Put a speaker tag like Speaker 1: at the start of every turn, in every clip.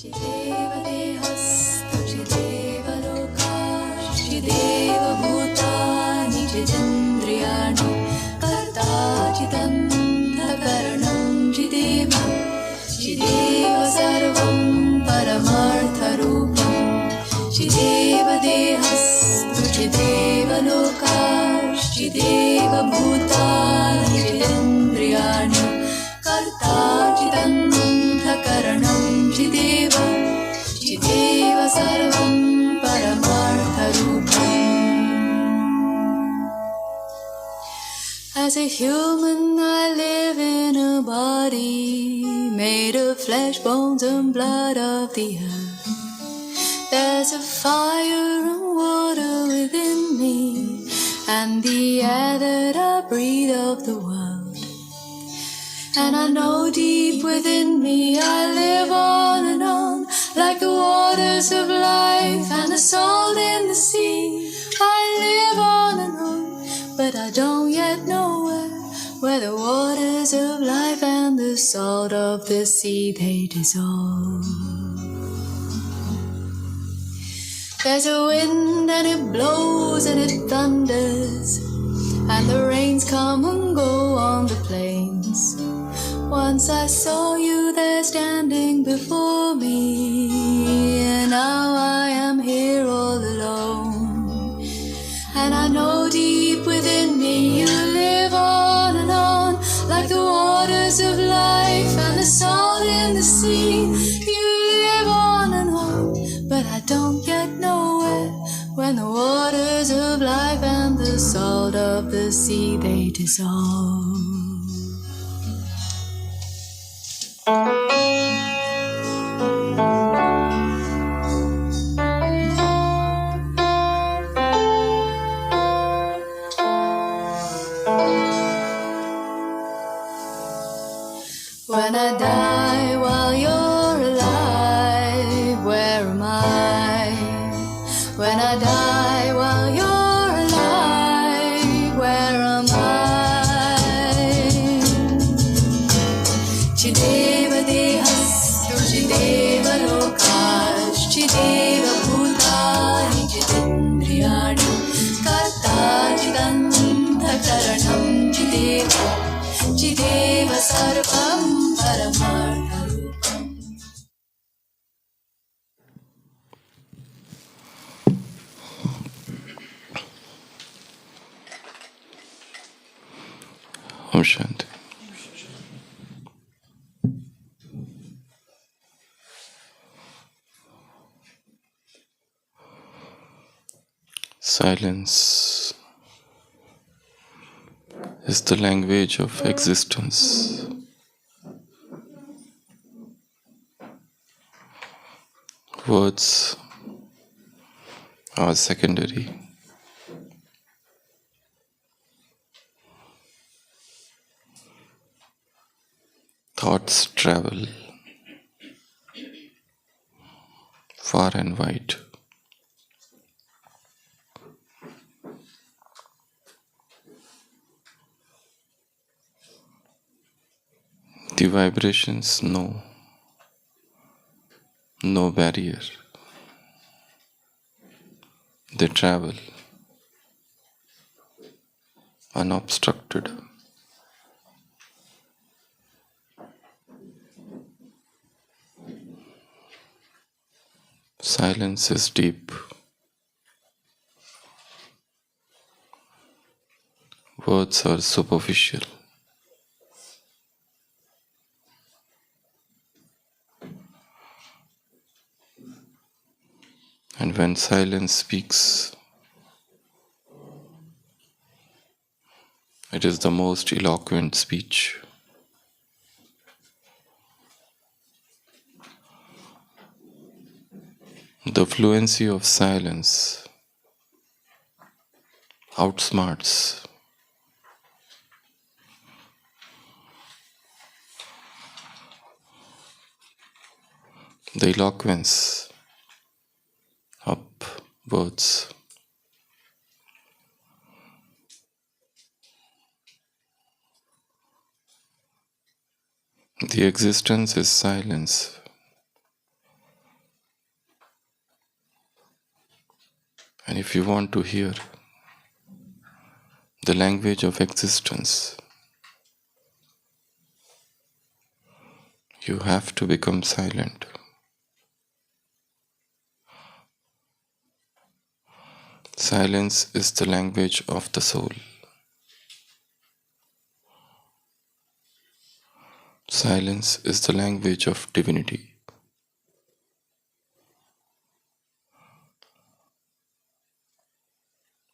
Speaker 1: Chideva dehastu chideva lokash chideva bhutani chidendriyani karta chidanta karanam chideva chideva sarvam paramartha rupam chideva dehastu chideva lokash chideva bhutani chidendriyani karta chidanta karanam chideva chideva sarvam paramartha rupam. As a human I live in a body made of flesh, bones and blood of the earth. There's a fire and water within me and the air that I breathe of the world. And I know deep within me I live on and on, like the waters of life and the salt in the sea. I live on and on, but I don't yet know where the waters of life and the salt of the sea they dissolve. There's a wind and it blows and it thunders, and the rains come and go on the plains. Once I saw you there standing before me, and now I am here all alone. And I know deep within me you live on and on, like the waters of life and the salt in the sea. You live on and on, but I don't yet know when the waters of life and the salt of the sea they dissolve. When I die while you're alive, where am I? When I die while चिदिन्द्रियाणि कर्ताचिदन्तःकरणं चिदेव सर्वं परमार्थरूपम्.
Speaker 2: Om Shanti. Silence is the language of existence. Words are secondary. Thoughts travel far and wide. The vibrations know no barrier. They travel unobstructed. Silence is deep. Words are superficial. And when silence speaks, it is the most eloquent speech. The fluency of silence outsmarts the eloquence of words. The existence is silence. And if you want to hear the language of existence, you have to become silent. Silence is the language of the soul. Silence is the language of divinity.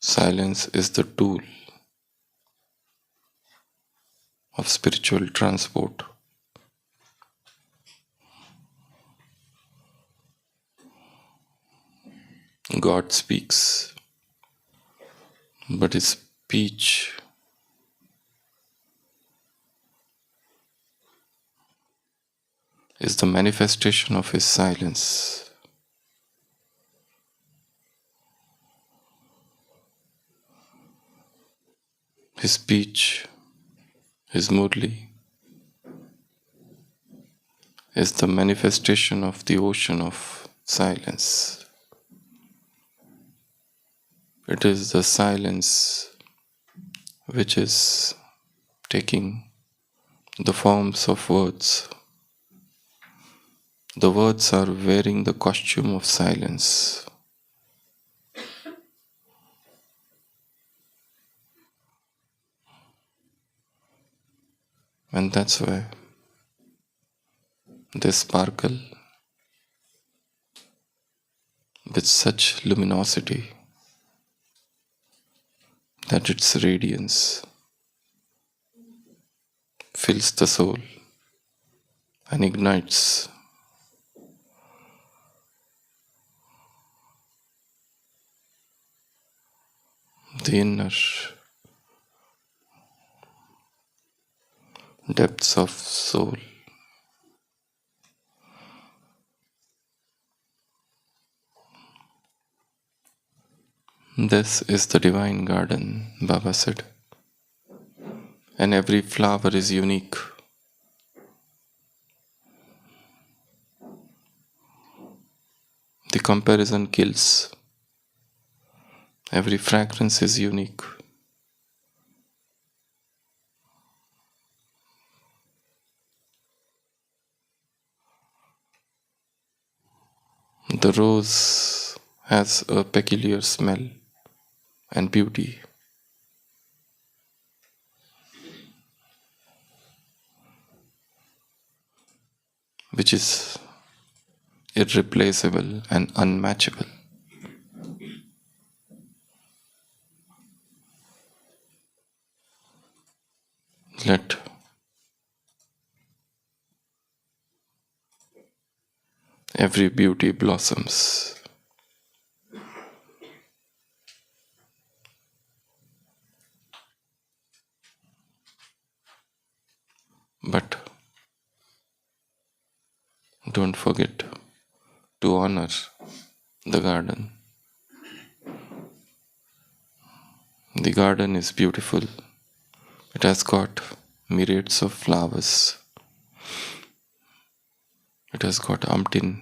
Speaker 2: Silence is the tool of spiritual transport. God speaks, but his speech is the manifestation of his silence. His speech, his Murli, is the manifestation of the ocean of silence. It is the silence which is taking the forms of words. The words are wearing the costume of silence. And that's why they sparkle with such luminosity that its radiance fills the soul and ignites the inner depths of soul. This is the divine garden, Baba said, and every flower is unique. The comparison kills. Every fragrance is unique. The rose has a peculiar smell and beauty, which is irreplaceable and unmatchable. Let every beauty blossoms. But don't forget to honor the garden. The garden is beautiful. It has got myriads of flowers. It has got umpteen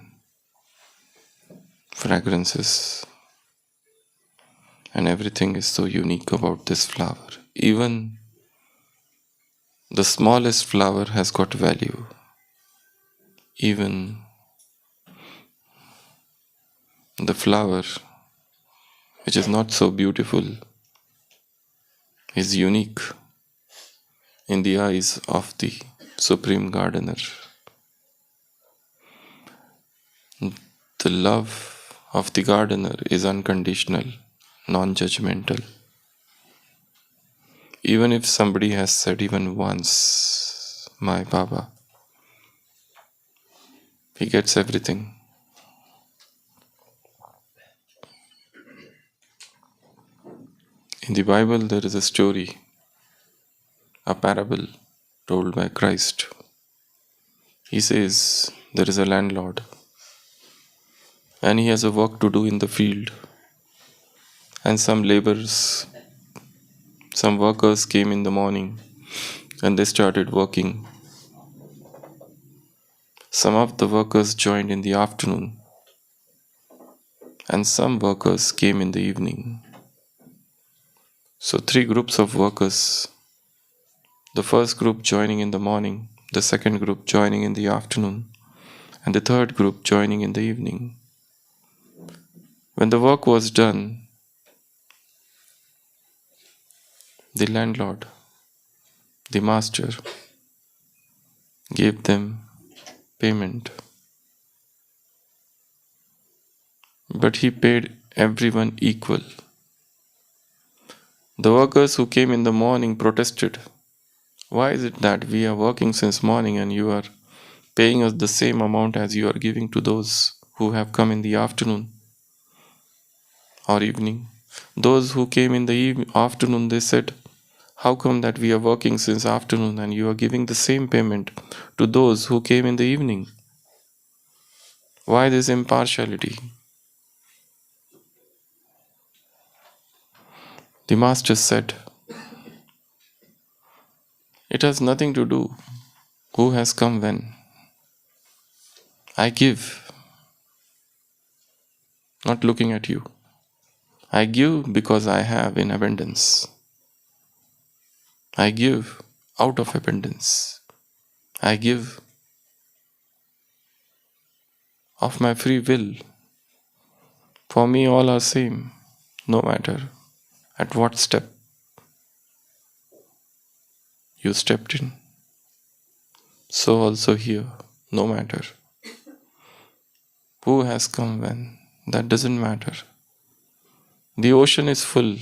Speaker 2: fragrances. And everything is so unique about this flower. Even the smallest flower has got value. Even the flower, which is not so beautiful, is unique in the eyes of the Supreme Gardener. The love of the gardener is unconditional, non-judgmental. Even if somebody has said even once, my Baba, he gets everything. In the Bible, there is a story, a parable told by Christ. He says there is a landlord and he has a work to do in the field. And some laborers, some workers came in the morning and they started working. Some of the workers joined in the afternoon and some workers came in the evening. So 3 groups of workers. The first group joining in the morning, the second group joining in the afternoon, and the third group joining in the evening. When the work was done, the landlord, the master, gave them payment. But he paid everyone equal. The workers who came in the morning protested. Why is it that we are working since morning and you are paying us the same amount as you are giving to those who have come in the afternoon or evening? Those who came in the afternoon, they said, how come that we are working since afternoon and you are giving the same payment to those who came in the evening? Why this impartiality? The master said, it has nothing to do who has come when. I give, not looking at you. I give because I have in abundance. I give out of abundance. I give of my free will. For me, all are same, no matter at what step you stepped in. So also here, no matter who has come when, that doesn't matter. The ocean is full.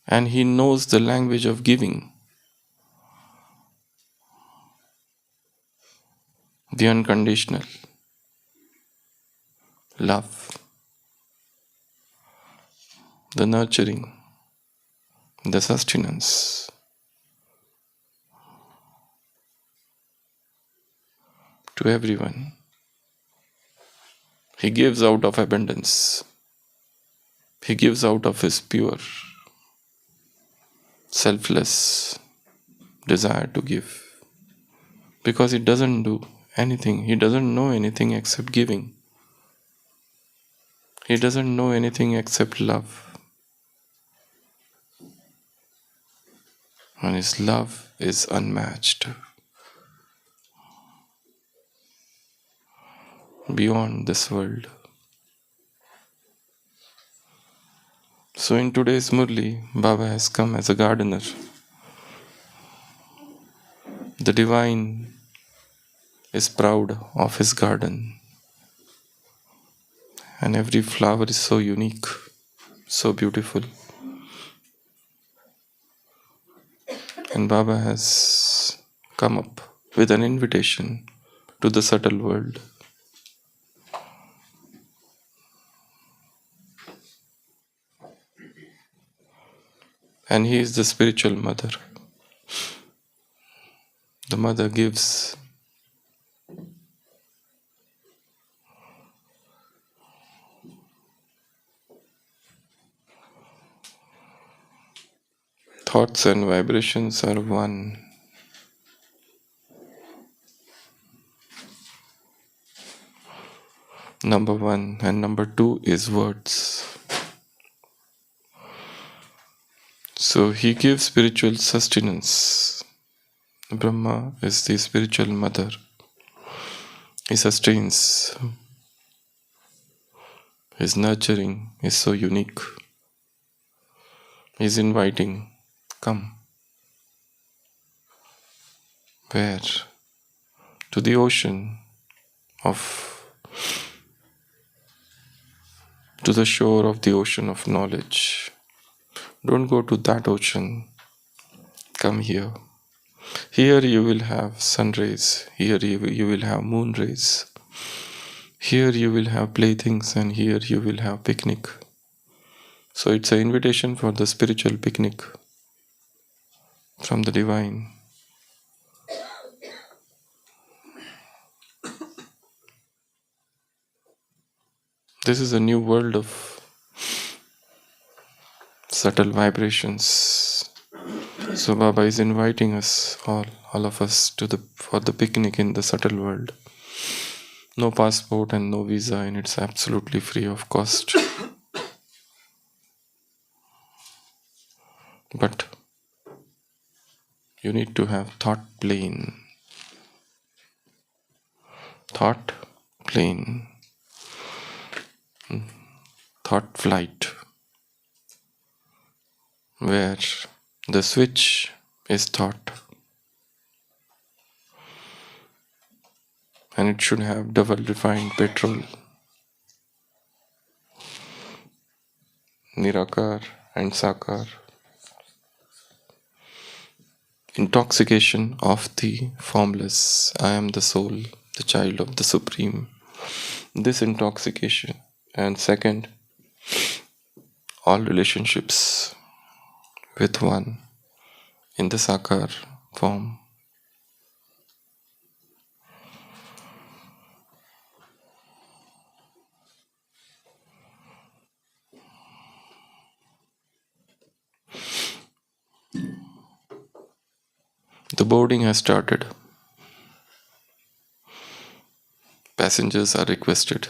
Speaker 2: And he knows the language of giving. The unconditional love, the nurturing, the sustenance. To everyone. He gives out of abundance. He gives out of his pure, selfless desire to give. Because he doesn't do anything, he doesn't know anything except giving. He doesn't know anything except love. And his love is unmatched. Beyond this world. So in today's Murli, Baba has come as a gardener. The divine is proud of his garden. And every flower is so unique, so beautiful. And Baba has come up with an invitation to the subtle world. And he is the spiritual mother. The mother gives thoughts and vibrations are one. Number one, and number two is words. So he gives spiritual sustenance. Brahma is the spiritual mother. He sustains. His nurturing is so unique. He's inviting, come. Where? To the ocean to the shore of the ocean of knowledge. Don't go to that ocean. Come here. Here you will have sun rays. Here you will have moon rays. Here you will have playthings, and here you will have picnic. So it's an invitation for the spiritual picnic from the divine. This is a new world of subtle vibrations. So Baba is inviting us, all of us, for the picnic in the subtle world. No passport and no visa, and it's absolutely free of cost. But you need to have thought plane. Thought plane. Thought flight. Where the switch is thought. And it should have double refined petrol. Nirakar and Sakar. Intoxication of the formless. I am the soul, the child of the Supreme. This intoxication. And second, all relationships with one in the Sakar form. The boarding has started. Passengers are requested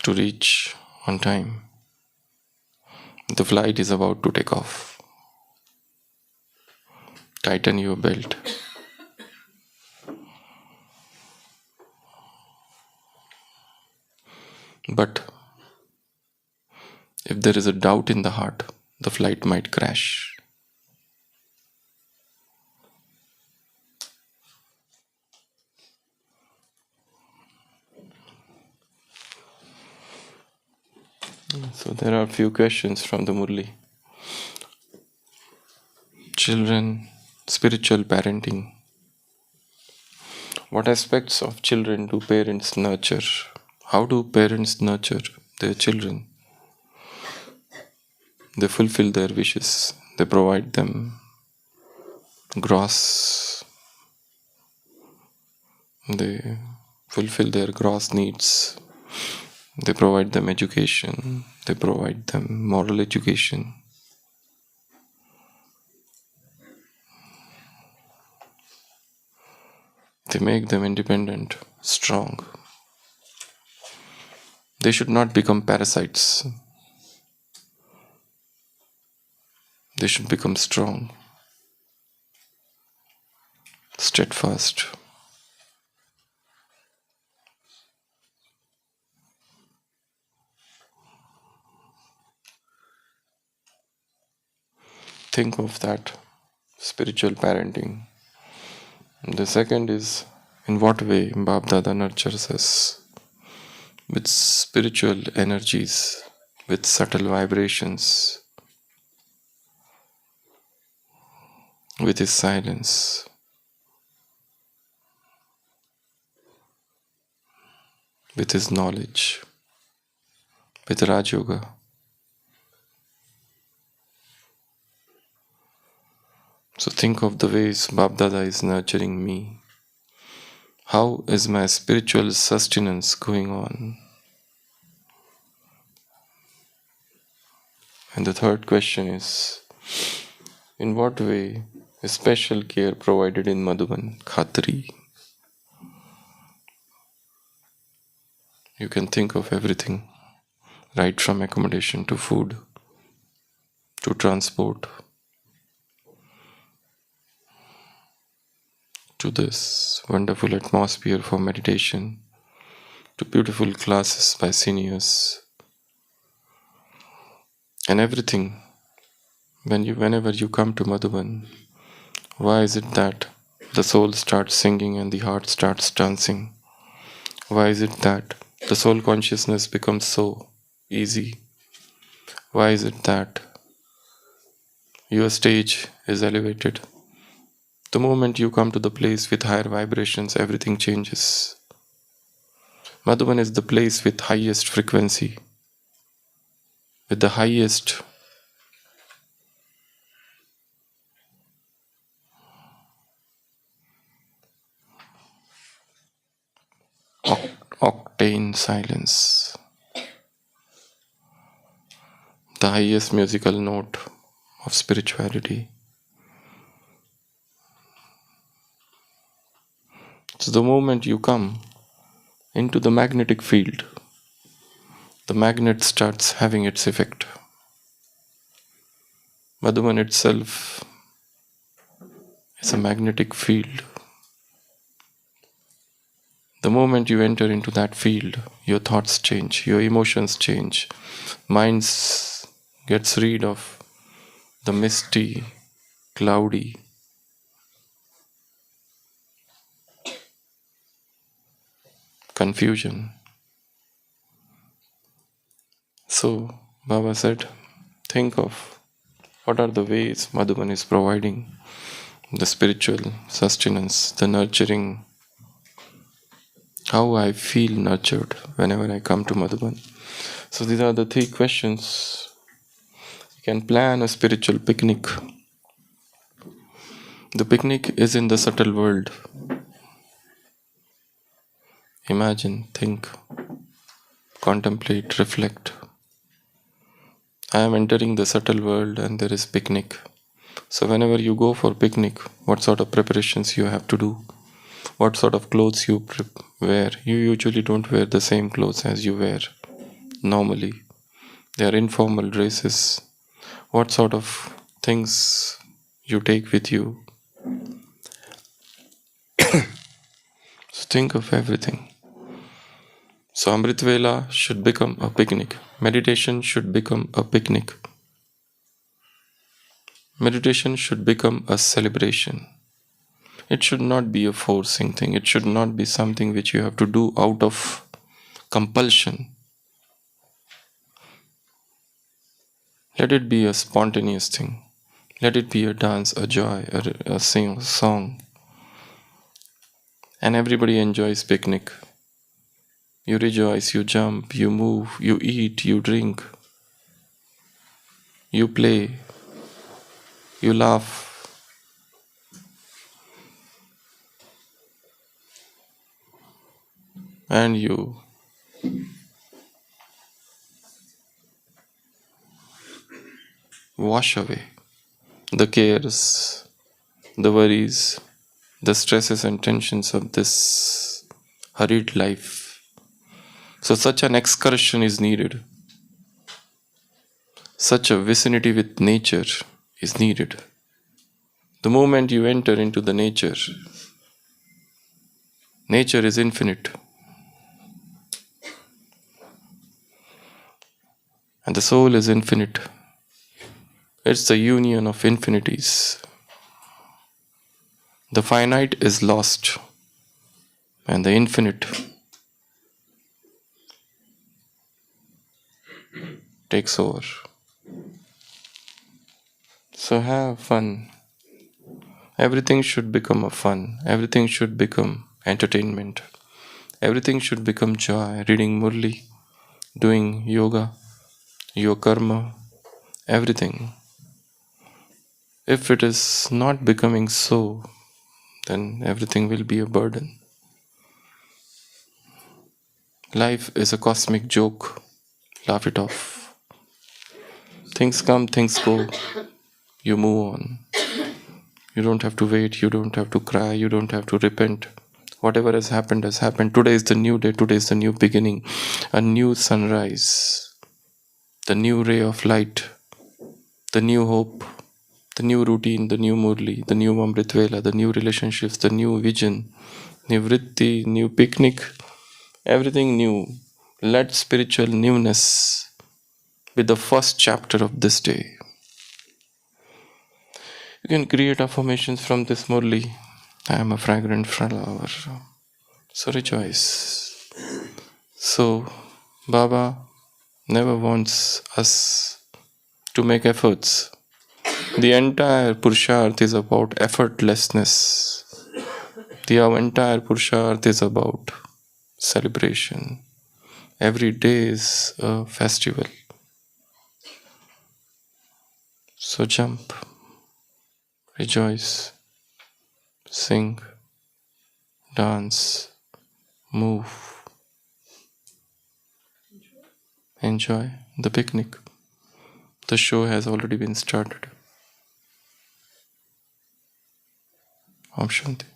Speaker 2: to reach on time. The flight is about to take off. Tighten your belt. But if there is a doubt in the heart, the flight might crash. So there are a few questions from the Murli. Children, spiritual parenting. What aspects of children do parents nurture? How do parents nurture their children? They fulfill their wishes. They provide them gross. They fulfill their gross needs. They provide them education. They provide them moral education. They make them independent, strong. They should not become parasites. They should become strong, steadfast. Think of that spiritual parenting. The second is, in what way Bap Dada nurtures us with spiritual energies, with subtle vibrations, with his silence, with his knowledge, with Raj Yoga. So think of the ways Bap Dada is nurturing me. How is my spiritual sustenance going on? And the third question is, in what way is special care provided in Madhuban, Khatri? You can think of everything, right from accommodation to food, to transport, to this wonderful atmosphere for meditation, to beautiful classes by seniors, and everything. Whenever you come to Madhuban, why is it that the soul starts singing and the heart starts dancing? Why is it that the soul consciousness becomes so easy? Why is it that your stage is elevated? The moment you come to the place with higher vibrations, everything changes. Madhuban is the place with highest frequency, with the highest octane silence, the highest musical note of spirituality. So the moment you come into the magnetic field, the magnet starts having its effect. Madhuban itself is a magnetic field. The moment you enter into that field, your thoughts change, your emotions change, minds gets rid of the misty, cloudy, confusion. So Baba said, think of what are the ways Madhuban is providing the spiritual sustenance, the nurturing, how I feel nurtured whenever I come to Madhuban. So these are the three questions. You can plan a spiritual picnic. The picnic is in the subtle world. Imagine, think, contemplate, reflect. I am entering the subtle world and there is picnic. So whenever you go for picnic, what sort of preparations you have to do? What sort of clothes you wear? You usually don't wear the same clothes as you wear normally. They are informal dresses. What sort of things you take with you? So think of everything. So Amrit Vela should become a picnic. Meditation should become a picnic. Meditation should become a celebration. It should not be a forcing thing. It should not be something which you have to do out of compulsion. Let it be a spontaneous thing. Let it be a dance, a joy, a song. And everybody enjoys picnic. You rejoice, you jump, you move, you eat, you drink, you play, you laugh. And you wash away the cares, the worries, the stresses and tensions of this hurried life. So such an excursion is needed. Such a vicinity with nature is needed. The moment you enter into the nature, nature is infinite. And the soul is infinite. It's the union of infinities. The finite is lost, and the infinite takes over. So have fun. Everything should become a fun. Everything should become entertainment. Everything should become joy. Reading Murli, doing yoga, your karma, everything. If it is not becoming so, then everything will be a burden. Life is a cosmic joke. Laugh it off. Things come, things go. You move on. You don't have to wait. You don't have to cry. You don't have to repent. Whatever has happened has happened. Today is the new day. Today is the new beginning. A new sunrise. The new ray of light. The new hope. The new routine. The new Murli. The new Amritvela. The new relationships. The new vision. New vritti. New picnic. Everything new. Let spiritual newness be the first chapter of this day. You can create affirmations from this Murli. I am a fragrant flower. So rejoice. So Baba never wants us to make efforts. The entire Purusharth is about effortlessness. The entire Purusharth is about celebration. Every day is a festival. So jump, rejoice, sing, dance, move, enjoy the picnic. The show has already been started. Om Shanti.